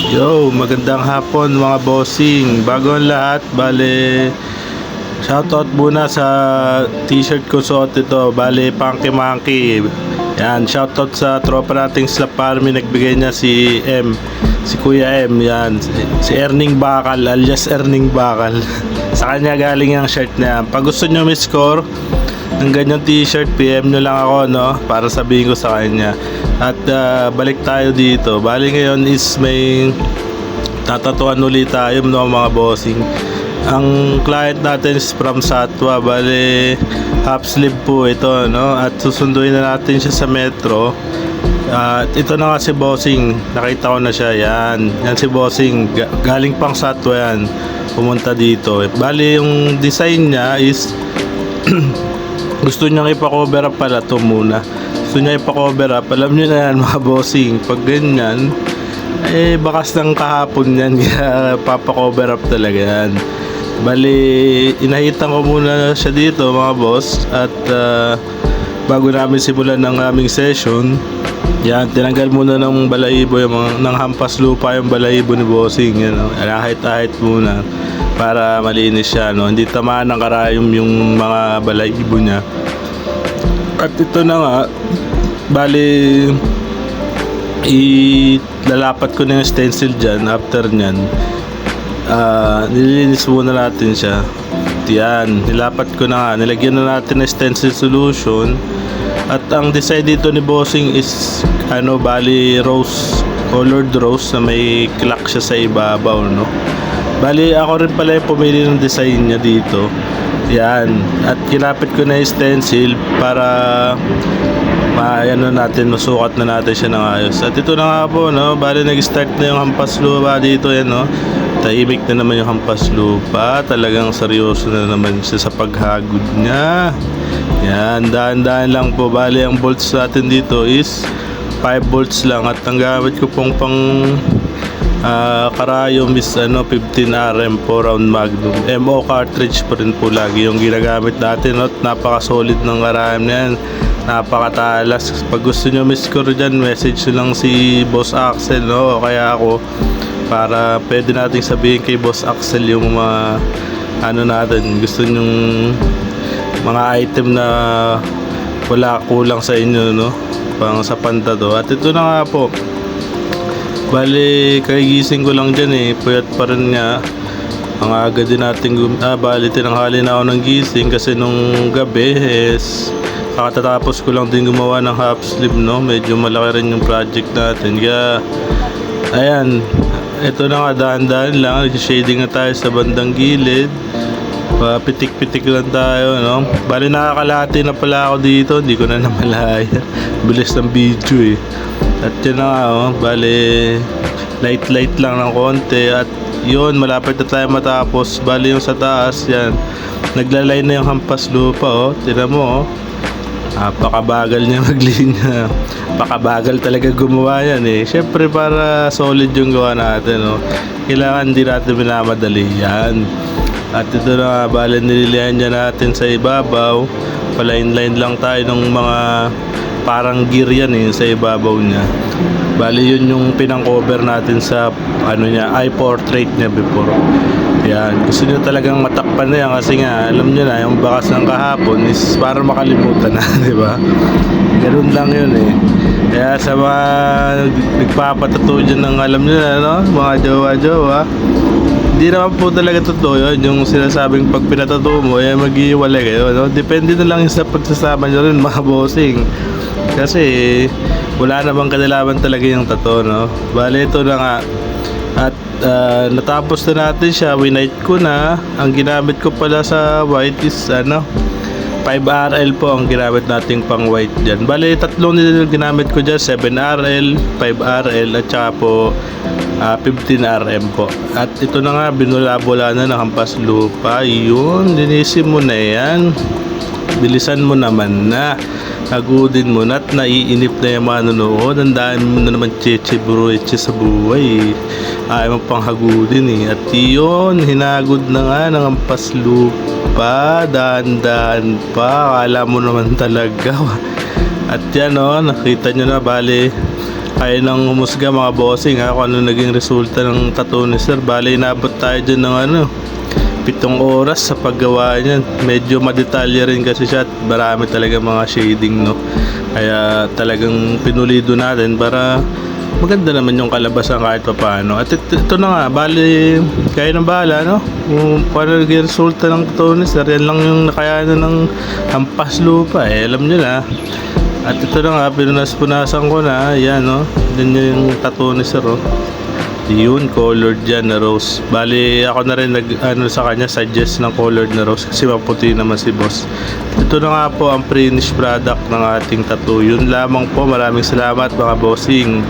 Yo, magandang hapon mga bossing. Bago ang lahat, bale shoutout muna sa t-shirt ko suot ito. Bale, Punky Monkey. Yan, shoutout sa tropa nating Slap Army. Nagbigay niya si M. Si Kuya M. Yan, si Erning Bakal alias Erning Bakal. Sa kanya galing ang shirt na yan. Pag gusto nyo may score ng ganyang t-shirt, PM nyo lang ako, no? Para sabihin ko sa kanya. At balik tayo dito. Bali ngayon is may tatatuan ulit tayo, no, mga bossing. Ang client natin is from Satwa. Bali half sleeve po ito, no? At susunduin na natin siya sa metro. At ito na nga si bossing. Nakita ko na siya. Yan si bossing. Galing pang Satwa yan. Pumunta dito. Bali yung design niya is gusto niyang ipa-cover up pala to muna. Gusto niya ipa-cover up. Alam niyo na yan mga bossing. Pag ganyan, bakas ng kahapon yan. Kaya papa-cover up talaga yan. Bali, inahitan ko muna siya dito mga boss. At bago namin simulan ng aming session, yan, tinanggal muna ng balahibo ng hampas lupa yung balahibo ni bossing. Yan, ahit-ahit muna para malinis siya, no? Hindi tamaan ng karayom yung mga balahibo niya. At ito na nga, bali ilalapat ko na yung stencil dyan. After nyan, nililinis muna natin siya. Yan, nilapat ko na nga, nilagyan na natin ng stencil solution. At ang design dito ni bossing is bali rose, colored rose na may clock siya sa ibabaw, no? Bali ako rin pala yung pumili ng design niya dito. Yan, at kinapit ko na yung stencil para masukat na natin siya ng ayos. At ito na nga po, no? Bali nag-start na yung hampas lupa dito, yan, no? Tahimik na naman yung hampas lupa. Talagang seryoso na naman siya sa paghagod niya. Yan, dahan-dahan lang po. Bali ang bolts natin dito is 5 volts lang. At ang gamit ko pong pang karayom is 15RM po round magnum. MO cartridge pa rin po lagi yung ginagamit natin, no? Napaka solid ng karayom na yan. Napakatalas. Pag gusto nyo miscore dyan, message nyo lang si Boss Axel, no? O kaya ako, para pwede natin sabihin kay Boss Axel yung mga natin, gusto nyong mga item na wala kulang sa inyo, no? Pang sa pantado. At ito na nga po, bali kagigising ko lang dyan, puyat pa rin niya. Ang aga din natin bali tinanghali na ako ng gising kasi nung gabi kakatapos ko lang din gumawa ng half sleeve, no? Medyo malaki rin yung project natin. Kaya ayan, ito na nga, dahan-dahan lang, shading na tayo sa bandang gilid. Pitik-pitik lang tayo, no? Bali nakakalahati na pala ako dito, hindi ko na namalaya. Bilis ng video, At yun na nga, bali light lang ng konti. At yun, malapit na tayo matapos. Bali yung sa taas, yan, naglalay na yung hampas lupa, tingnan mo, napakabagal niya maglinya. Pakabagal talaga gumawa yan, syempre para solid yung gawa natin, no? Kailangan di natin minamadali yan. At ito na nga, bali nililihan niya natin sa ibabaw. Palain-line lang tayo ng mga parang gear yan, sa ibabaw niya. Bali yun yung pinang-cover natin sa niya, eye portrait niya before. Yan, gusto niyo talagang matakpan na yan kasi nga alam niyo na yung bakas ng kahapon is para makalimutan na, di ba? Ganun lang yun, Kaya sa mga nagpapatato dyan ng alam niyo na, no? Mga jowa-jowa, hindi naman po talaga totoo yun. Yung sinasabing pag pinatato mo, mag-iwalay kayo, no? Depende na lang sa pagsasama nyo rin, mga bossing. Kasi wala namang kadalaman talaga yung tattoo, no? Bale, ito na nga. At natapos na natin siya. Winight ko na. Ang ginamit ko pala sa white is 5RL po ang ginamit nating pang white dyan. Bale, tatlong nila ginamit ko dyan, 7RL, 5RL at saka po 15RM po. At ito na nga, binula-bula na ng hampas lupa. Yun, linisin mo na yan. Bilisan mo naman na. Hagudin mo na at naiinip na yung manonood. Ang dami mo na naman cheche burueche sa buhay, ayaw mo pang hagudin, At yun, hinagod na nga ng hampas lupa. Daan-daan pa. Akala mo naman talaga. At yan, nakita nyo na, bali Kaya nang humusga mga bossing ha, kung ano naging resulta ng tattoo ni sir. Bale, inabot tayo dyan ng 7 oras sa paggawa niyan. Medyo madetalye rin kasi siya at marami talaga mga shading, no. Kaya talagang pinulido natin para maganda naman yung kalabasan kahit pa paano. At ito na nga, bali, kaya ng bahala, no? Kung paano naging resulta ng tattoo ni sir, yan lang yung nakayanan ng hampas lupa, alam nyo na. At ito na nga, pinunas-punasan ko na, yan, no? Yan yung tattoo ni sir, oh. Yun, colored dyan na rose. Bali, ako na rin sa kanya, suggest ng colored na rose kasi maputi naman si boss. Ito na nga po ang finished product ng ating tattoo. Yun lamang po, maraming salamat mga bossing.